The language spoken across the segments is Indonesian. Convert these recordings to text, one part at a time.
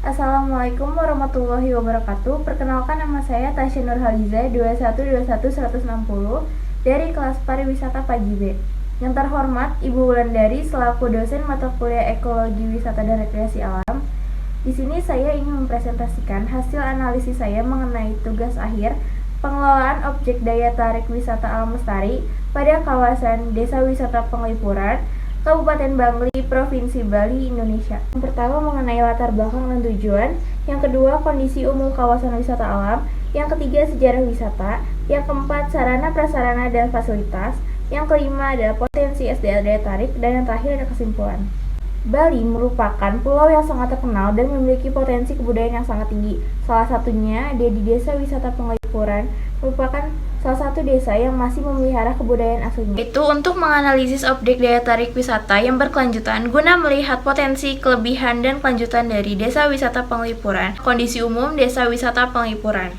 Assalamualaikum warahmatullahi wabarakatuh. Perkenalkan, nama saya Tasya Nurhaliza 2121160 dari kelas Pariwisata Pagi B. Yang terhormat Ibu Wulandari selaku dosen mata kuliah Ekologi Wisata dan Rekreasi Alam. Di sini saya ingin mempresentasikan hasil analisis saya mengenai tugas akhir pengelolaan objek daya tarik wisata alam lestari pada kawasan Desa Wisata Penglipuran, Kabupaten Bangli, Provinsi Bali, Indonesia. Yang pertama mengenai latar belakang dan tujuan, yang kedua kondisi umum kawasan wisata alam, yang ketiga sejarah wisata, yang keempat sarana prasarana dan fasilitas, yang kelima adalah potensi SDA daya tarik, dan yang terakhir ada kesimpulan. Bali merupakan pulau yang sangat terkenal dan memiliki potensi kebudayaan yang sangat tinggi. Salah satunya ada di Desa Wisata Penglipuran, merupakan salah satu desa yang masih memelihara kebudayaan aslinya. Itu untuk menganalisis objek daya tarik wisata yang berkelanjutan guna melihat potensi, kelebihan, dan kelanjutan dari Desa Wisata Penglipuran. Kondisi umum Desa Wisata Penglipuran.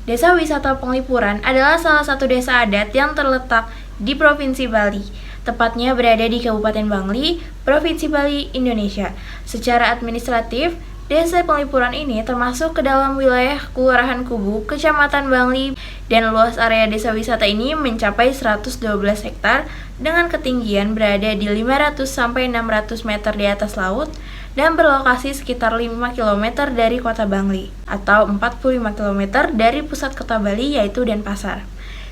Desa Wisata Penglipuran adalah salah satu desa adat yang terletak di Provinsi Bali, tepatnya berada di Kabupaten Bangli, Provinsi Bali, Indonesia. Secara administratif, Desa Penglipuran ini termasuk ke dalam wilayah Kelurahan Kubu, Kecamatan Bangli, dan luas area desa wisata ini mencapai 112 hektar dengan ketinggian berada di 500-600 meter di atas laut dan berlokasi sekitar 5 km dari kota Bangli atau 45 km dari pusat kota Bali yaitu Denpasar.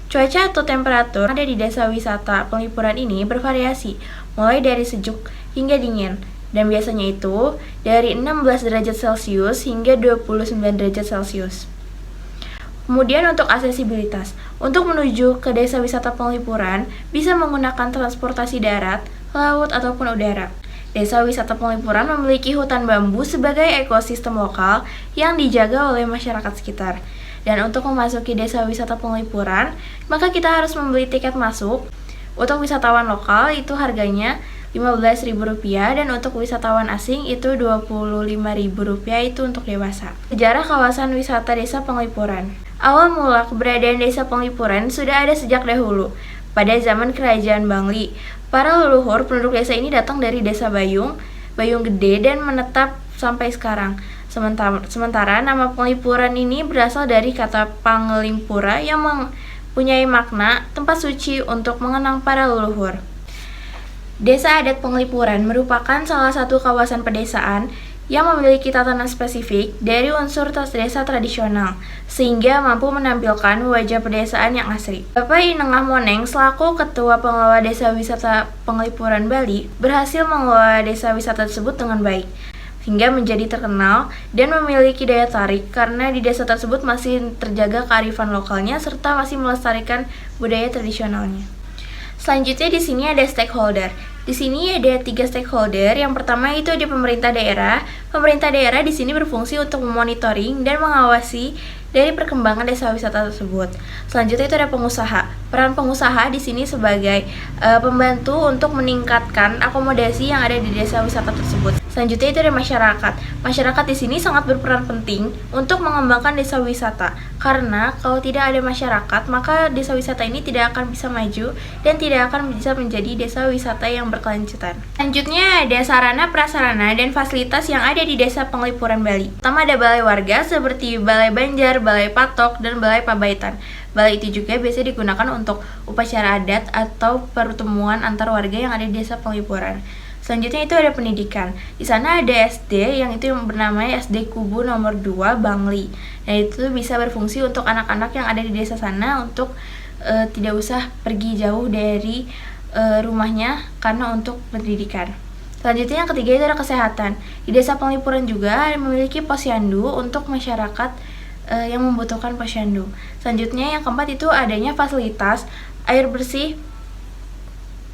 Cuaca atau temperatur ada di Desa Wisata Penglipuran ini bervariasi, mulai dari sejuk hingga dingin, dan biasanya itu dari 16 derajat Celcius hingga 29 derajat Celcius. Kemudian untuk aksesibilitas, untuk menuju ke Desa Wisata Penglipuran bisa menggunakan transportasi darat, laut, ataupun udara. Desa Wisata Penglipuran memiliki hutan bambu sebagai ekosistem lokal yang dijaga oleh masyarakat sekitar. Dan untuk memasuki Desa Wisata Penglipuran, maka kita harus membeli tiket masuk. Untuk wisatawan lokal itu harganya Rp15.000 dan untuk wisatawan asing itu Rp25.000 itu untuk dewasa. Sejarah kawasan wisata Desa Penglipuran. Awal mula keberadaan Desa Penglipuran sudah ada sejak dahulu. Pada zaman Kerajaan Bangli, para leluhur penduduk desa ini datang dari Desa Bayung Gede dan menetap sampai sekarang. Sementara nama Penglipuran ini berasal dari kata Panglimpura yang mempunyai makna tempat suci untuk mengenang para leluhur. Desa adat Penglipuran merupakan salah satu kawasan pedesaan yang memiliki tatanan spesifik dari unsur desa tradisional, sehingga mampu menampilkan wajah pedesaan yang asri. Bapak Inengah Moneng selaku Ketua Pengelola Desa Wisata Penglipuran Bali berhasil mengelola desa wisata tersebut dengan baik, hingga menjadi terkenal dan memiliki daya tarik karena di desa tersebut masih terjaga kearifan lokalnya serta masih melestarikan budaya tradisionalnya. Selanjutnya di sini ada stakeholder. Di sini ada 3 stakeholder. Yang pertama itu ada pemerintah daerah. Pemerintah daerah di sini berfungsi untuk memonitoring dan mengawasi dari perkembangan desa wisata tersebut. Selanjutnya itu ada pengusaha. Peran pengusaha di sini sebagai pembantu untuk meningkatkan akomodasi yang ada di desa wisata tersebut. Selanjutnya itu ada masyarakat. Masyarakat di sini sangat berperan penting untuk mengembangkan desa wisata. Karena kalau tidak ada masyarakat, maka desa wisata ini tidak akan bisa maju dan tidak akan bisa menjadi desa wisata yang berkelanjutan. Selanjutnya ada sarana prasarana dan fasilitas yang ada di Desa Penglipuran Bali. Pertama ada balai warga seperti Balai Banjar, Balai Patok, dan Balai Pabaitan. Balai itu juga biasa digunakan untuk upacara adat atau pertemuan antar warga yang ada di Desa Penglipuran. Selanjutnya itu ada pendidikan. Di sana ada SD yang bernama SD Kubu nomor 2 Bangli. Dan itu bisa berfungsi untuk anak-anak yang ada di desa sana untuk tidak usah pergi jauh dari rumahnya karena untuk pendidikan. Selanjutnya yang ketiga itu ada kesehatan. Di Desa Penglipuran juga memiliki posyandu untuk masyarakat yang membutuhkan posyandu. Selanjutnya yang keempat itu adanya fasilitas air bersih.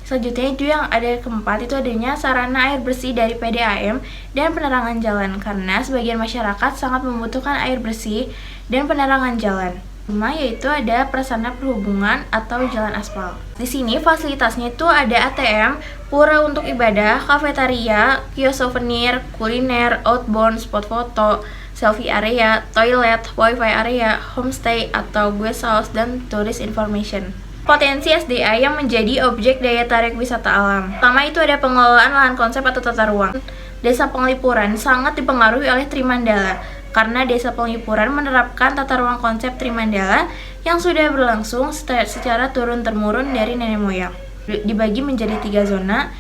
Selanjutnya itu yang ada keempat itu adanya sarana air bersih dari PDAM dan penerangan jalan karena sebagian masyarakat sangat membutuhkan air bersih dan penerangan jalan. Yaitu ada prasarana perhubungan atau jalan aspal. Di sini fasilitasnya itu ada ATM, pura untuk ibadah, kafetaria, kios souvenir, kuliner, outbound, spot foto, selfie area, toilet, wifi area, homestay atau guest house, dan tourist information. Potensi SDA yang menjadi objek daya tarik wisata alam. Pertama itu ada pengelolaan lahan konsep atau tata ruang. Desa Penglipuran sangat dipengaruhi oleh Trimandala karena Desa Penglipuran menerapkan tata ruang konsep Trimandala yang sudah berlangsung secara turun-temurun dari nenek moyang. Dibagi menjadi 3 zona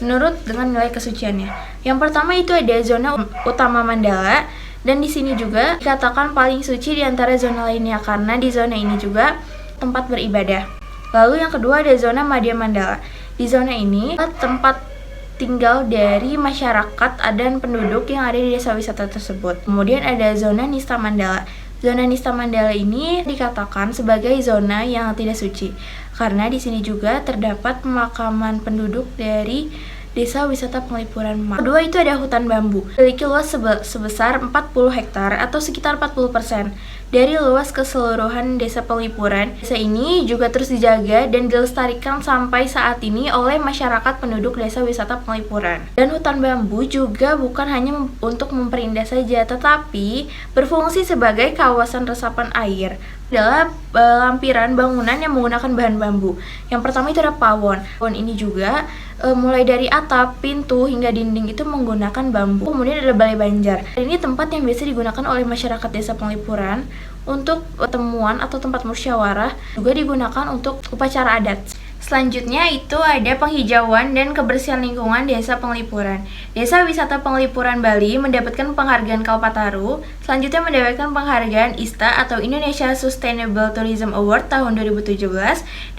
menurut dengan nilai kesuciannya. Yang pertama itu ada zona utama Mandala, dan di sini juga dikatakan paling suci di antara zona lainnya karena di zona ini juga tempat beribadah. Lalu yang kedua ada zona Madya Mandala. Di zona ini tempat tinggal dari masyarakat dan penduduk yang ada di desa wisata tersebut. Kemudian ada zona Nista Mandala. Zona Nista Mandala ini dikatakan sebagai zona yang tidak suci karena di sini juga terdapat pemakaman penduduk dari Desa Wisata Penglipuran. Kedua itu ada hutan bambu. Memiliki luas sebesar 40 hektar atau sekitar 40% dari luas keseluruhan Desa Penglipuran. Desa ini juga terus dijaga dan dilestarikan sampai saat ini oleh masyarakat penduduk Desa Wisata Penglipuran. Dan hutan bambu juga bukan hanya untuk memperindah saja, tetapi berfungsi sebagai kawasan resapan air. Adalah lampiran bangunan yang menggunakan bahan bambu. Yang pertama itu ada pawon. Pawon ini juga mulai dari atap, pintu hingga dinding itu menggunakan bambu. Kemudian ada balai banjar. Ini tempat yang biasa digunakan oleh masyarakat Desa Penglipuran untuk pertemuan atau tempat musyawarah, juga digunakan untuk upacara adat. Selanjutnya itu ada penghijauan dan kebersihan lingkungan Desa Penglipuran. Desa Wisata Penglipuran Bali mendapatkan penghargaan Kalpataru, selanjutnya mendapatkan penghargaan ISTA atau Indonesia Sustainable Tourism Award tahun 2017,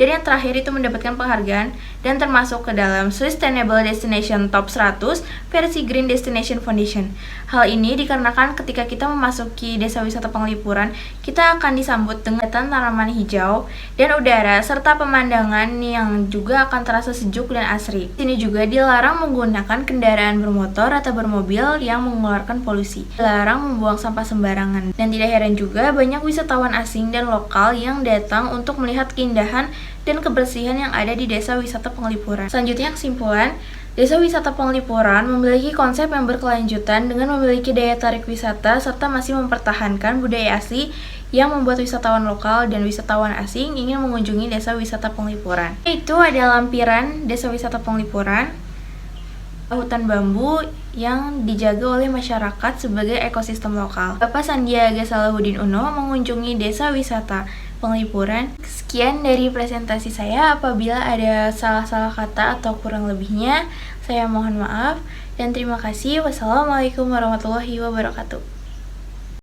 dan yang terakhir itu mendapatkan penghargaan dan termasuk ke dalam Sustainable Destination Top 100 versi Green Destination Foundation. Hal ini dikarenakan ketika kita memasuki Desa Wisata Penglipuran, kita akan disambut dengan tanaman hijau dan udara serta pemandangan yang juga akan terasa sejuk dan asri. Di sini juga dilarang menggunakan kendaraan bermotor atau bermobil yang mengeluarkan polusi. Dilarang membuang sampah sembarangan. Dan tidak heran juga banyak wisatawan asing dan lokal yang datang untuk melihat keindahan dan kebersihan yang ada di Desa Wisata Penglipuran. Selanjutnya kesimpulan, Desa Wisata Penglipuran memiliki konsep yang berkelanjutan dengan memiliki daya tarik wisata serta masih mempertahankan budaya asli yang membuat wisatawan lokal dan wisatawan asing ingin mengunjungi Desa Wisata Penglipuran. Itu ada lampiran Desa Wisata Penglipuran, hutan bambu yang dijaga oleh masyarakat sebagai ekosistem lokal. Bapak Sandiaga Salahuddin Uno mengunjungi Desa Wisata Penglipuran. Sekian dari presentasi saya. Apabila ada salah-salah kata atau kurang lebihnya, saya mohon maaf dan terima kasih. Wassalamualaikum warahmatullahi wabarakatuh.